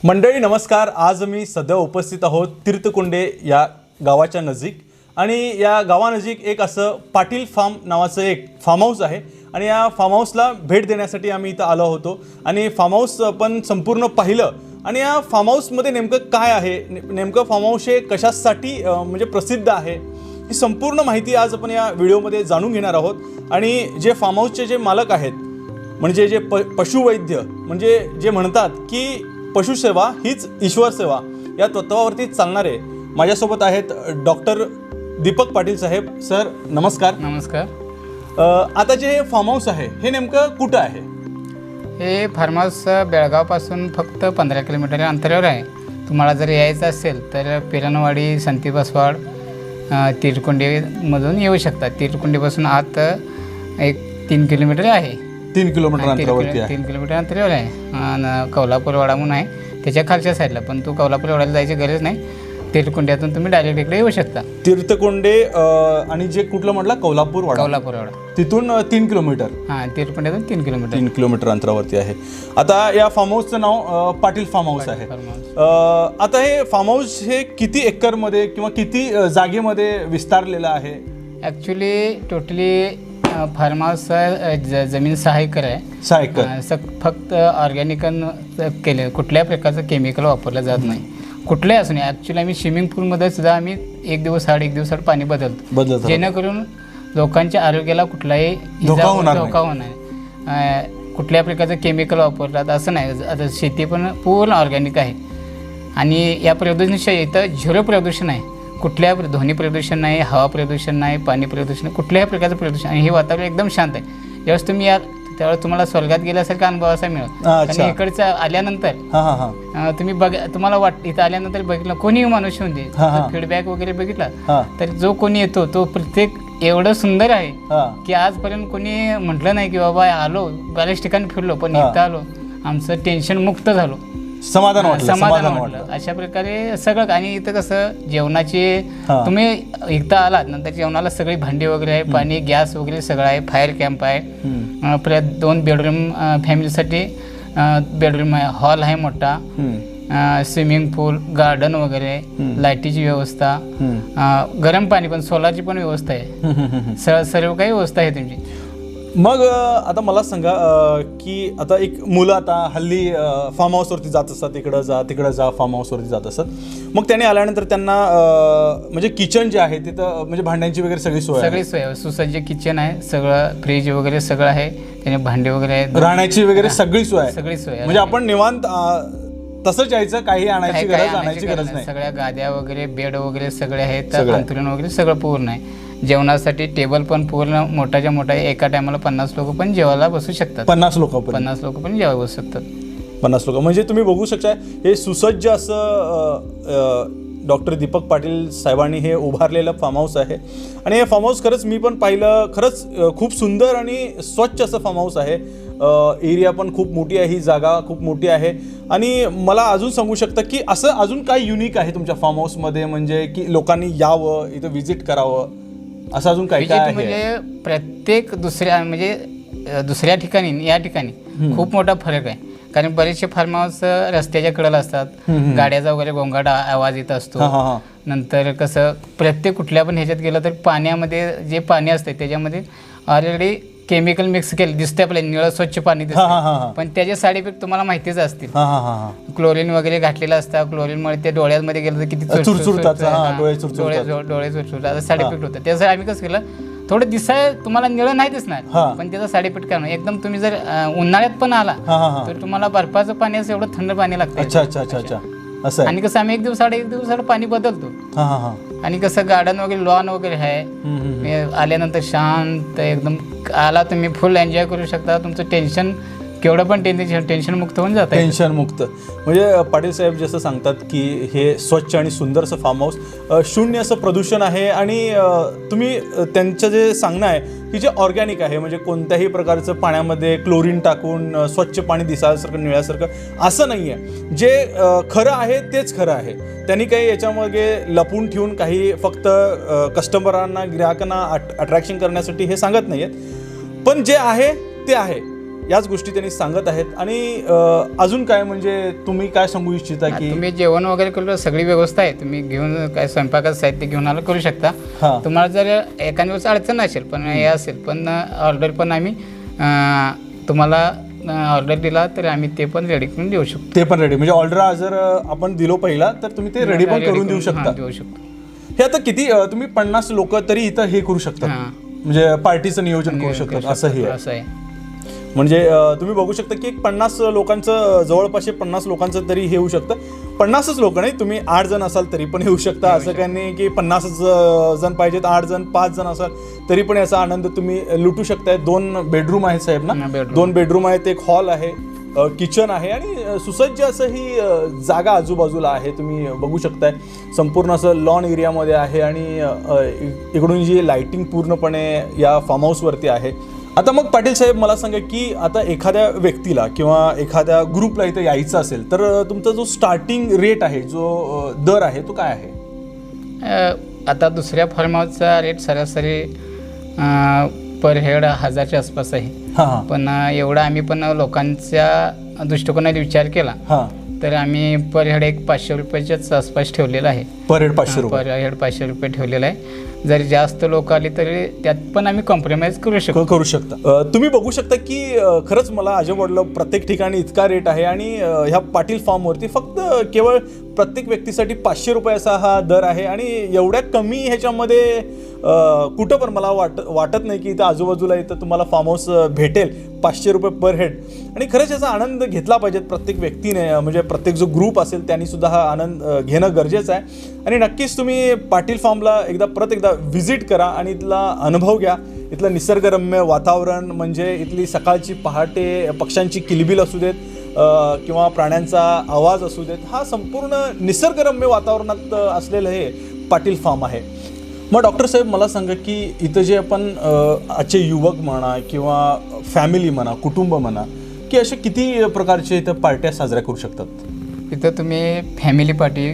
मंडळी नमस्कार. आज मी सध्या उपस्थित आहोत तीर्थकुंडे या गावाच्या नजीक आणि या गावानजीक एक असं पाटील फार्म नावाचं एक फार्म हाऊस आहे आणि या फार्म हाऊसला भेट देण्यासाठी आम्ही इथं आलो होतो आणि फार्म हाऊस पण संपूर्ण पाहिलं आणि या फार्म हाऊसमध्ये नेमकं काय आहे, नेमकं फार्म हाऊस हे कशासाठी म्हणजे प्रसिद्ध आहे ही संपूर्ण माहिती आज आपण या व्हिडिओमध्ये जाणून घेणार आहोत. आणि जे फार्म हाऊसचे जे मालक आहेत म्हणजे जे पशुवैद्य म्हणजे जे म्हणतात की पशुसेवा हीच ईश्वर सेवा या तत्वावरती चालणारे माझ्यासोबत आहेत डॉक्टर दीपक पाटील साहेब. सर नमस्कार. नमस्कार. आता जे फार्म हाऊस आहे हे नेमकं कुठं आहे? हे फार्म हाऊस बेळगावपासून फक्त 15 किलोमीटर अंतरावर आहे. तुम्हाला जर यायचं असेल तर पिरणवाडी, संती बसवाड, तीर्थकुंडीमधून येऊ शकता. तीर्थकुंडीपासून आत एक 3 किलोमीटर आहे. 3 किलोमीटर अंतरावरती आहे. 3 किलोमीटर अंतरावर आहे आणि कौलापूरवाडा म्हणून आहे त्याच्या खालच्या साईडला. पण तू कौलापूरवाड्याला जायची गरज नाही. तीर्थकुंड्यातून तुम्ही डायरेक्ट इकडे येऊ शकता. तीर्थकुंडे आणि जे कुठलं म्हटलं कौलापूरवाडा तिथून 3 किलोमीटर. हां, तीर्थकुंड्यातून 3 किलोमीटर अंतरावरती आहे. आता या फार्म हाऊसचं नाव पाटील फार्म हाऊस आहे. आता हे फार्म हाऊस हे किती एकरमध्ये किंवा किती जागेमध्ये विस्तारलेलं आहे? ॲक्च्युली टोटली फार्म हाऊस जमीन 6 एकर आहे. 6 एकर. फक्त ऑर्गॅनिक केले, कुठल्याही प्रकारचं केमिकल वापरलं जात नाही कुठल्याही असून. ॲक्च्युली आम्ही स्विमिंग पूलमध्ये सुद्धा आम्ही एक दिवसाआड पाणी बदलतो जेणेकरून लोकांच्या आरोग्याला कुठलाही धोका होणार नाही. कुठल्या प्रकारचं केमिकल वापरतात असं नाही. आता शेती पण पूर्ण ऑर्गॅनिक आहे आणि या प्रदूषणाशिवाय इथं 0 प्रदूषण आहे. कुठल्या ध्वनी प्रदूषण नाही, हवा प्रदूषण नाही, पाणी प्रदूषण नाही, कुठल्याही प्रकारचं प्रदूषण. आणि हे वातावरण एकदम शांत आहे. ज्यावेळेस तुम्ही या त्यावेळेस तुम्हाला स्वर्गात गेल्यासारखा अनुभव असा मिळेल. आणि इकडचं आल्यानंतर तुम्ही तुम्हाला इथं आल्यानंतर बघितलं कोणीही माणूस येऊन दे फीडबॅक वगैरे बघितला तर जो कोणी येतो तो प्रत्येक एवढं सुंदर आहे की आजपर्यंत कोणी म्हटलं नाही की बाबा आलो बऱ्याच ठिकाणी फिरलो पण इथं आलो आमचं टेन्शन मुक्त झालो, समाधान वाटलं. अशा प्रकारे सगळं. आणि इथं कसं जेवणाची तुम्ही इथं आलात नंतर जेवणाला सगळी भांडी वगैरे आहे, पाणी, गॅस वगैरे सगळं आहे. फायर कॅम्प आहे. परत 2 बेडरूम फॅमिलीसाठी बेडरूम आहे. हॉल आहे मोठा. स्विमिंग पूल, गार्डन वगैरे, लाईटीची व्यवस्था, गरम पाणी पण, सोलारची पण व्यवस्था आहे. सर्व काही व्यवस्था आहे तुमची. मग आता मला सांगा की आता एक मुलं आता हल्ली फार्म हाऊसवरती जात असतात, तिकडं जा फार्म हाऊसवरती जात असतात. मग त्याने आल्यानंतर त्यांना म्हणजे किचन जे आहे तिथं म्हणजे भांड्यांची वगैरे सगळी सोय सुसज्ज किचन आहे. सगळं फ्रीज वगैरे सगळं आहे. त्याने भांडे वगैरे आहेत. राहण्याची वगैरे सगळी सोय आहे. म्हणजे आपण निवांत तसंच यायचं, काही आणायची गरज नाही. सगळ्या गाद्या वगैरे, बेड वगैरे सगळे आहेत. अंथरुण वगैरे सगळं पूर्ण आहे. जेवणासाठी टेबल पण पूर्ण मोठाच्या मोठा आहे. एका टायमाला 50 लोक पण जेवायला बसू शकतात. 50 लोक पण जेवायला बसू शकतात. 50 लोक म्हणजे तुम्ही बघू शकता हे सुसज्ज असं डॉक्टर दीपक पाटील साहेबांनी हे उभारलेलं फार्म हाऊस आहे. आणि हे फार्म हाऊस खरंच मी पण पाहिलं, खरंच खूप सुंदर आणि स्वच्छ असं फार्म हाऊस आहे. एरिया पण खूप मोठी आहे, ही जागा खूप मोठी आहे. आणि मला अजून सांगू शकता की असं अजून काय युनिक आहे तुमच्या फार्म हाऊसमध्ये, म्हणजे की लोकांनी यावं, इथं व्हिजिट करावं असं अजून काय काय आहे? म्हणजे प्रत्येक दुसऱ्या ठिकाणी या ठिकाणी खूप मोठा फरक आहे. कारण बरेचसे फार्म हाऊस रस्त्याच्या कडेला असतात, गाड्याचा वगैरे गोंगाट आवाज येत असतो. नंतर कसं प्रत्येक कुठल्या पण ह्याच्यात गेलं तर पाण्यामध्ये जे पाणी असतं त्याच्यामध्ये ऑलरेडी केमिकल मिक्स केलं दिसते. आपल्याला निळं स्वच्छ पाणी दिसतं पण त्याचे साईड इफेक्ट तुम्हाला माहितीच असतील. क्लोरीन वगैरे घातलेलं असतं. क्लोरीनमुळे ते डोळ्यामध्ये गेलं तर किती डोळे चुरचुरतात, साईड इफेक्ट होतात. त्यासाठी आम्ही कसं केलं, थोडं दिसाय तुम्हाला निळं नाही दिसणार पण त्याचा साईड इफेक्ट करणार. एकदम तुम्ही जर उन्हाळ्यात पण आला तर तुम्हाला बर्फाचं पाणी असं एवढं थंड पाणी लागतं. आणि कसं आम्ही एक दिवसाआड पाणी बदलतो. आणि कसं गार्डन वगैरे, लॉन वगैरे आहे. आल्यानंतर शांत एकदम आला तुम्ही फुल एन्जॉय करू शकता. तुमचं टेन्शन केवढं पण टेन्शन मुक्त होऊन जातं. टेन्शन मुक्त म्हणजे पाटील साहेब जसं सांगतात की हे स्वच्छ आणि सुंदर असं फार्म हाऊस, शून्य असं प्रदूषण आहे. आणि तुम्ही त्यांचं जे सांगणं आहे की जे ऑर्गॅनिक आहे म्हणजे कोणत्याही प्रकारचं पाण्यामध्ये क्लोरीन टाकून स्वच्छ पाणी दिसायसारखं निळ्यासारखं असं नाही आहे. जे खरं आहे तेच खरं आहे. त्यांनी काही याच्यामध्ये लपून ठेवून काही फक्त कस्टमरांना, ग्राहकांना अट्रॅक्शन करण्यासाठी हे सांगत नाही आहेत. पण जे आहे ते आहे. याच गोष्टी त्यांनी सांगत आहेत. आणि अजून काय म्हणजे तुम्ही काय सांगू इच्छिता की तुम्ही जेवण वगैरे करू सगळी व्यवस्था आहे, तुम्ही घेऊन काय स्वयंपाकाचं साहित्य घेऊन आलं करू शकता. हां. तुम्हाला जर एखाद्या दिवस अडचण असेल पण हे असेल पण ऑर्डर पण आम्ही तुम्हाला ऑर्डर दिला तर आम्ही ते पण रेडी करून देऊ शकतो. ते पण रेडी म्हणजे ऑर्डर जर आपण दिलो पहिला तर तुम्ही ते रेडी पण करून देऊ शकता. देऊ शकतो. हे आता किती तुम्ही 50 लोक तरी इथं हे करू शकता म्हणजे पार्टीचं नियोजन करू शकतात असं हे आहे. म्हणजे तुम्ही बघू शकता की 50 लोकांचं जवळपास 50 लोकांचं तरी हे होऊ शकतं. 50च लोक नाही, तुम्ही 8 जण असाल तरी पण येऊ शकता. असं काही नाही की 50च जण पाहिजेत, 8 जण 5 जण असाल तरी पण याचा आनंद तुम्ही लुटू शकताय. 2 बेडरूम आहेत साहेब ना, 2 बेडरूम आहेत, एक हॉल आहे, किचन आहे आणि सुसज्ज असं ही जागा आजूबाजूला आहे. तुम्ही बघू शकताय संपूर्ण असं लॉन एरियामध्ये आहे आणि इकडून जी लाइटिंग पूर्णपणे या फार्म हाऊसवरती आहे. आता मग पाटील साहेब मला सांगा की आता एखाद्या व्यक्तीला किंवा एखाद्या ग्रुपला इथं यायचं असेल तर तुमचा जो स्टार्टिंग रेट आहे, जो दर आहे तो काय आहे? आता दुसऱ्या फार्म हाऊसचा रेट सरासरी पर हेड 1000च्या आसपास आहे. पण एवढा आम्ही पण लोकांच्या दृष्टिकोनाने विचार केला तर आम्ही पर हेड एक 500 रुपयाच्याच आसपास ठेवलेला आहे. पर हेड 500 रुपये, पर हेड 500 रुपये ठेवलेला आहे. जरी जास्त लोक आली तरी त्यात पण आम्ही कॉम्प्रोमाइज करू शकता. तुम्ही बघू शकता की खरंच मला अजब वाटलं, प्रत्येक ठिकाणी इतका रेट आहे आणि ह्या पाटील फार्मवरती फक्त केवळ प्रत्येक व्यक्तीसाठी 500 रुपये असा हा दर आहे. आणि एवढ्या कमी ह्याच्यामध्ये कुठं पण मला वाटत नाही की इथं आजूबाजूला इथं तुम्हाला फार्म हाऊस भेटेल 500 रुपये पर हेड. आणि खरंच याचा आनंद घेतला पाहिजे प्रत्येक व्यक्तीने, म्हणजे प्रत्येक जो ग्रुप असेल त्यांनी सुद्धा हा आनंद घेणं गरजेचं आहे. आणि नक्कीच तुम्ही पाटील फार्मला परत एकदा व्हिजिट करा आणि इथला अनुभव घ्या. इथलं निसर्गरम्य वातावरण म्हणजे इथली सकाळची पहाटे पक्ष्यांची किलबिल असू देत किंवा प्राण्यांचा आवाज असू देत, हा संपूर्ण निसर्गरम्य वातावरणात असलेलं हे पाटील फार्म आहे. मग डॉक्टर साहेब मला सांगा की इथं जे आपण आजचे युवक म्हणा किंवा फॅमिली म्हणा, कुटुंब म्हणा, की असे किती प्रकारचे इथं पार्ट्या साजऱ्या करू शकतात? इथं तुम्ही फॅमिली पार्टी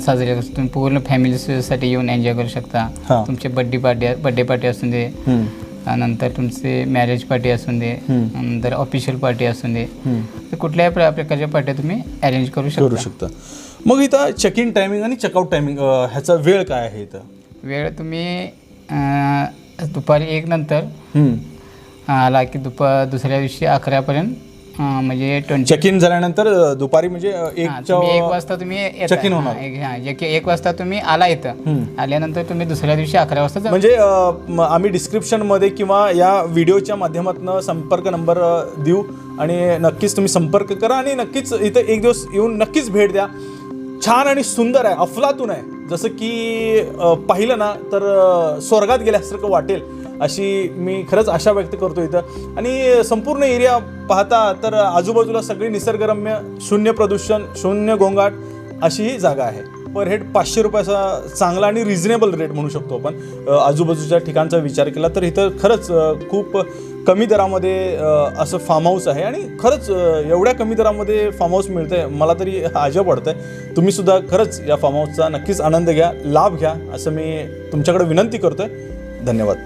साजरी करू शकता. तुम्ही पूर्ण फॅमिलीसाठी येऊन एन्जॉय करू शकता. तुमचे बर्थडे पार्टी असून दे, नंतर तुमचे मॅरेज पार्टी असून दे, नंतर ऑफिशियल पार्टी असून दे, तर कुठल्याही प्रकारच्या पार्ट्या तुम्ही अरेंज करू शकता. मग इथं चेक इन टायमिंग आणि चेकआउट टायमिंग ह्याचा वेळ काय आहे? इथं वेळ तुम्ही दुपारी 1 नंतर आला की दुसऱ्या दिवशी 11पर्यंत म्हणजे चेक इन झाल्यानंतर दुपारी म्हणजे 1 वाजता तुम्ही चेक इन होणार. 1 वाजता तुम्ही आला इथं, आल्यानंतर तुम्ही दुसऱ्या दिवशी 11 वाजता म्हणजे आम्ही डिस्क्रिप्शनमध्ये किंवा या व्हिडिओच्या माध्यमातून संपर्क नंबर देऊ आणि नक्कीच तुम्ही संपर्क करा आणि नक्कीच इथं एक दिवस येऊन नक्कीच भेट द्या. छान आणि सुंदर आहे, अफलातून आहे. जसं की पाहिलं ना तर स्वर्गात गेल्यासारखं वाटेल अशी मी खरंच आशा व्यक्त करतो इथं. आणि संपूर्ण एरिया पाहता तर आजूबाजूला सगळी निसर्गरम्य, शून्य प्रदूषण, शून्य गोंगाट अशी ही जागा आहे. पर हेड 500 रुपयाचा चांगला आणि रिझनेबल रेट म्हणू शकतो आपण. आजूबाजूच्या ठिकाणचा विचार केला तर इथं खरंच खूप कमी दरामध्ये असं फार्म हाऊस आहे. आणि खरंच एवढ्या कमी दरामध्ये फार्म हाऊस मिळतं आहे, मला तरी अजब वाटतं आहे. तुम्हीसुद्धा खरंच या फार्म हाऊसचा नक्कीच आनंद घ्या, लाभ घ्या असं मी तुमच्याकडे विनंती करतो आहे. धन्यवाद.